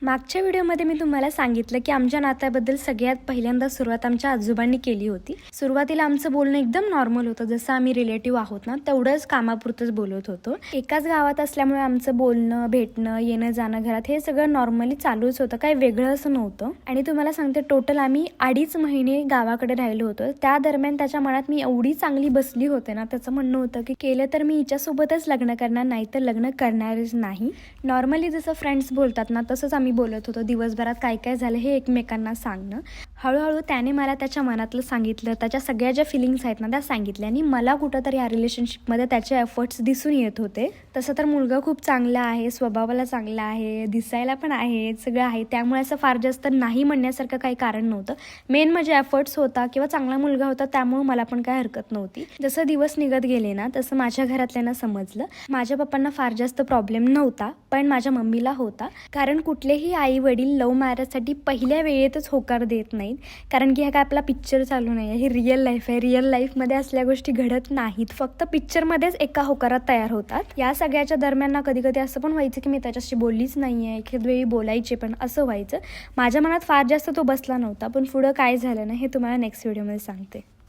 मागच्या व्हिडिओमध्ये मी तुम्हाला सांगितलं की आमच्या नात्याबद्दल सगळ्यात पहिल्यांदा सुरुवात आमच्या आजोबांनी केली होती. सुरुवातीला आमचं बोलणं एकदम नॉर्मल होतं, जसं आम्ही रिलेटिव्ह आहोत ना तेवढंच कामापुरतंच बोलत होतो. एकाच गावात असल्यामुळे आमचं बोलणं, भेटणं, येणं जाणं घरात हे सगळं नॉर्मली चालूच होतं, काही वेगळं असं नव्हतं. आणि तुम्हाला सांगते, टोटल आम्ही 2.5 महिने गावाकडे राहिलो होतो. त्या दरम्यान त्याच्या मनात मी एवढी चांगली बसली होते ना, त्याचं म्हणणं होतं की केलं तर मी हिच्यासोबतच लग्न करणार, नाही तर लग्न करणारच नाही. नॉर्मली जसं फ्रेंड्स बोलतात ना तसंच आम्ही बोलत होतो. दिवसभरात काय काय झालं हे एकमेकांना सांगणं. हळूहळू त्याने मला त्याच्या मनातलं सांगितलं, त्याच्या सगळ्या ज्या फिलिंग्स आहेत ना त्या सांगितल्या. आणि मला कुठंतरी या रिलेशनशिपमध्ये त्याचे एफर्ट्स दिसून येत होते. तसं तर मुलगा खूप चांगला आहे, स्वभावाला चांगला आहे, दिसायला पण आहे, सगळं आहे. त्यामुळे असं फार जास्त नाही म्हणण्यासारखं काही कारण नव्हतं. मेन म्हणजे एफर्ट्स होता किंवा चांगला मुलगा होता, त्यामुळे मला पण काय हरकत नव्हती. जसं दिवस निघत गेले ना तसं माझ्या घरातल्यांना समजलं. माझ्या पप्पांना फार जास्त प्रॉब्लेम नव्हता, पण माझ्या मम्मीला होता. कारण कुठलेही आई वडील लव्ह मॅरेजसाठी पहिल्या वेळेतच होकार देत नाहीत. कारण की हा काय आपला पिक्चर चालू नाही आहे, ही रिअल लाईफ आहे. रिअल लाईफमध्ये असल्या गोष्टी घडत नाहीत, फक्त पिक्चरमध्येच एका होकारात तयार होतात. या सगळ्याच्या दरम्यान ना कधी कधी असं पण व्हायचं की मी त्याच्याशी बोललीच नाही आहे, एखाद वेळी बोलायचे पण, असं व्हायचं. माझ्या मनात फार जास्त तो बसला नव्हता, पण पुढं काय झालं ना हे तुम्हाला नेक्स्ट व्हिडिओमध्ये सांगते.